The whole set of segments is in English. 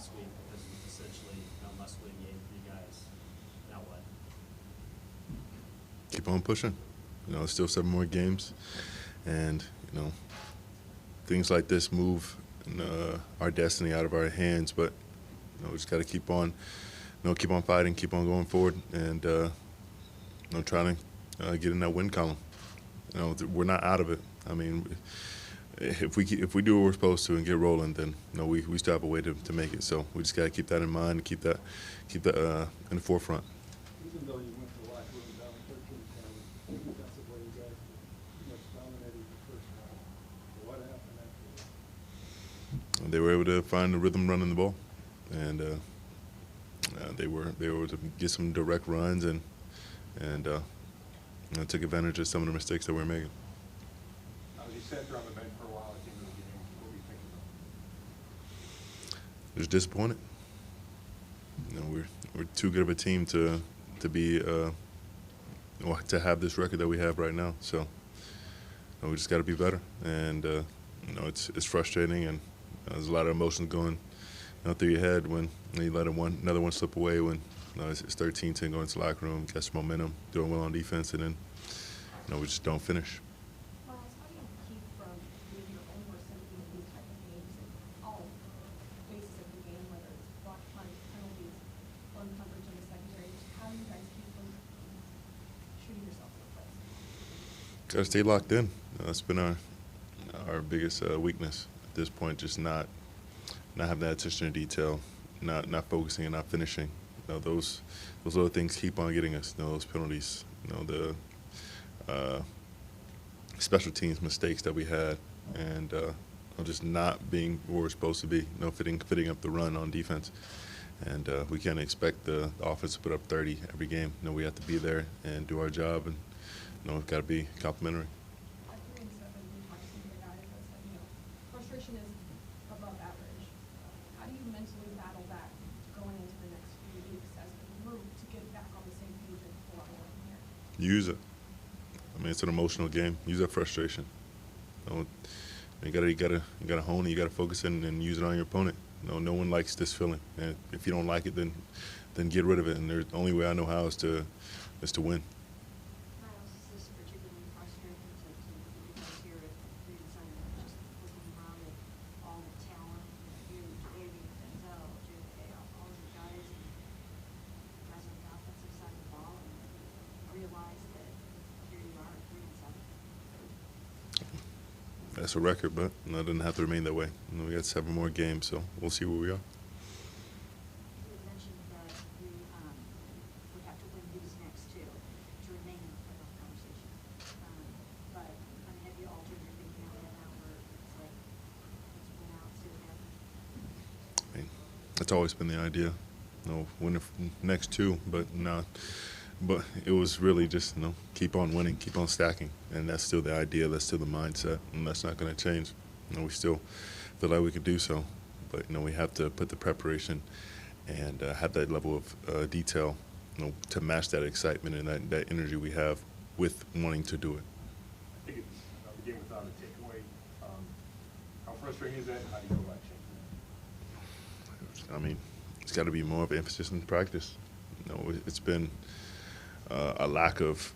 last week because it was essentially a must-win game for you guys. Now what? Keep on pushing. Still 7 more games, and things like this move our destiny out of our hands. But we just got to keep on, keep on fighting, keep on going forward, and trying to get in that win column. We're not out of it. I mean, if we do what we're supposed to and get rolling, then we still have a way to make it. So we just got to keep that in mind, keep that in the forefront. Even though you went to the locker room down 13-10, defensively, you guys pretty much dominated the first half. What happened after that? They were able to find the rhythm running the ball, and they were able to get some direct runs and took advantage of some of the mistakes that we were making. You sat there on the bench for a while at the end of the game. What were you thinking about? Just disappointed. We're too good of a team to be to have this record that we have right now. So we just got to be better, and it's frustrating, and there's a lot of emotions going through your head when you let another one slip away. When it's 13-10 going to the locker room, get some momentum, doing well on defense, and then we just don't finish. Myles, how do you keep from being your own worst enemy in these type of games and all phases of the game, whether it's block punts, penalties, blown coverage in the secondary? Just how do you guys keep from shooting yourself in the foot? Got to stay locked in. That's been our biggest weakness at this point. Just not having that attention to detail, not focusing and not finishing. Those little things keep on getting us. Those penalties. The special teams mistakes that we had, and just not being where we're supposed to be. Fitting up the run on defense, and we can't expect the offense to put up 30 every game. We have to be there and do our job, and we've got to be complimentary. At 3-7, we talked to the guys that said, frustration is above average. How do you mentally battle that going into the next few weeks as a group to get back on the same page and pull out a win here? Use it. I mean, it's an emotional game. Use that frustration. You gotta hone it. You gotta focus it and use it on your opponent. No one likes this feeling, and if you don't like it, then get rid of it. And the only way I know how is to win. Myles, is this particularly frustrating to you guys here at 3-7, just looking around at all the talent, you, Davey, Denzel, JK, all the guys, and guys on the offensive side of the ball, and realize that here you are at 3-7? That's a record, but it doesn't have to remain that way. We got 7 more games, so we'll see where we are. You had mentioned that you would have to win these next 2 to remain in the playoff conversation. But have you altered your thinking on that now, where it's like, let's win out, see what happens? I mean, that's always been the idea. Win the next 2, but not. But it was really just keep on winning, keep on stacking, and that's still the idea. That's still the mindset, and that's not going to change. We still feel like we could do so, but we have to put the preparation and have that level of detail, to match that excitement and that energy we have with wanting to do it. I think it's the game without a takeaway. How frustrating is that, and how do you go about changing that? I mean, it's got to be more of an emphasis in practice. It's been a lack of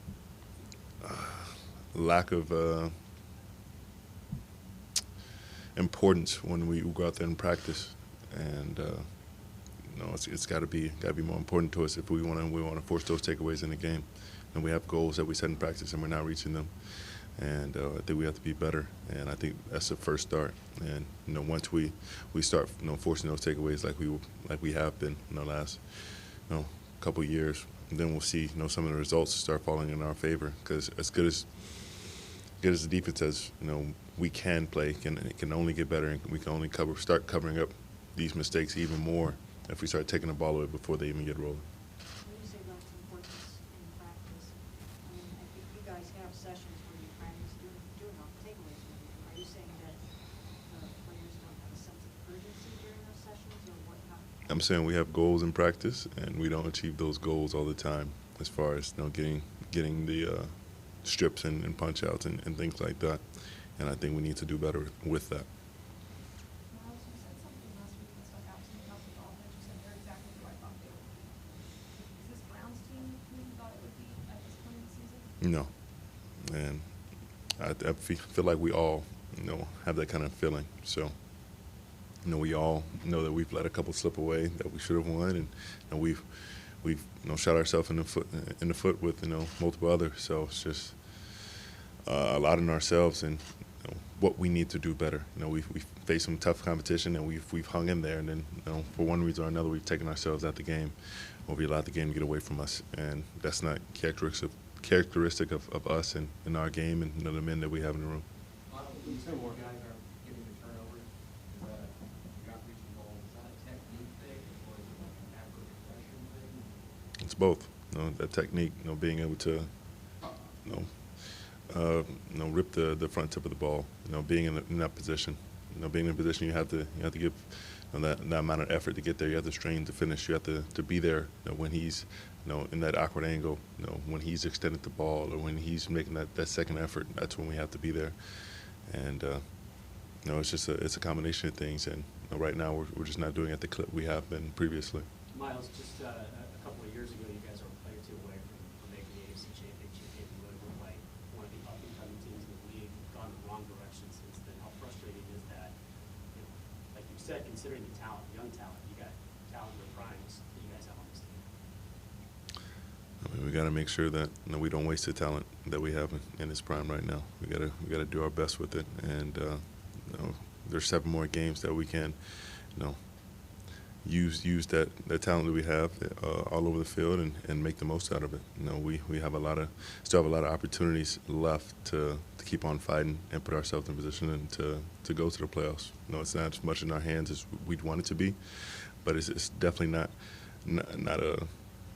importance when we go out there and practice, and it's got to be more important to us if we want to force those takeaways in the game. And we have goals that we set in practice, and we're not reaching them. And I think we have to be better, and I think that's the first start. And once we start forcing those takeaways like we have been in the last couple of years, then we'll see some of the results start falling in our favor. Because as good as the defense as we can play, it can only get better, and we can only start covering up these mistakes even more if we start taking the ball away before they even get rolling. When you say about its importance in practice, I mean, I think you guys have sessions where you practice doing all the takeaways and everything. Are you saying that the players don't have a sense of urgency during those sessions, or what? I'm saying we have goals in practice, and we don't achieve those goals all the time as far as getting the strips and punch outs and things like that. And I think we need to do better with that. Myles, you said something last week that stuck out to me about the No, and I feel like we all, have that kind of feeling. So, we all know that we've let a couple slip away that we should have won, and we've shot ourselves in the foot with multiple others. So it's just a lot in ourselves and what we need to do better. We've faced some tough competition and we've hung in there, and then for one reason or another we've taken ourselves out the game, or we allowed the game to get away from us, and that's not characteristic of us and in our game and the men that we have in the room. You say more guys are getting the turnovers. Is that you're not reaching goals? Is that a technique thing, or is it like an effort progression thing? It's both. That technique, being able to, rip the front tip of the ball. Being in that position. Being in a position, you have to give that amount of effort to get there. You have to strain to finish. You have to be there when he's in that awkward angle. When he's extended the ball or when he's making that second effort. That's when we have to be there. And it's a combination of things. And right now we're just not doing it at the clip we have been previously. Myles, just a couple of years ago, you guys were a player or two away from making the AFC Championship game. You really looked like one of the up-and-coming teams in the league. Gone the wrong direction since then. How frustrating is that? Like you said, considering the talent, young talent, you got talent in the primes that you guys have on this team. We got to make sure that we don't waste the talent that we have in this prime right now. We got to do our best with it, and there's 7 more games that we can, use that talent that we have all over the field and make the most out of it. We have still have a lot of opportunities left to keep on fighting and put ourselves in position and to go to the playoffs. It's not as much in our hands as we'd want it to be, but it's definitely not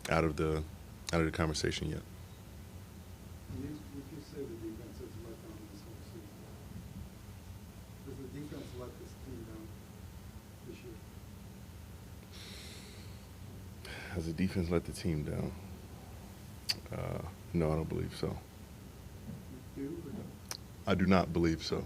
out of the conversation yet. Would you say the defense has let down this whole season? Has the defense let this team down this year? Has the defense let the team down? No, I don't believe so. You do or no? I do not believe so.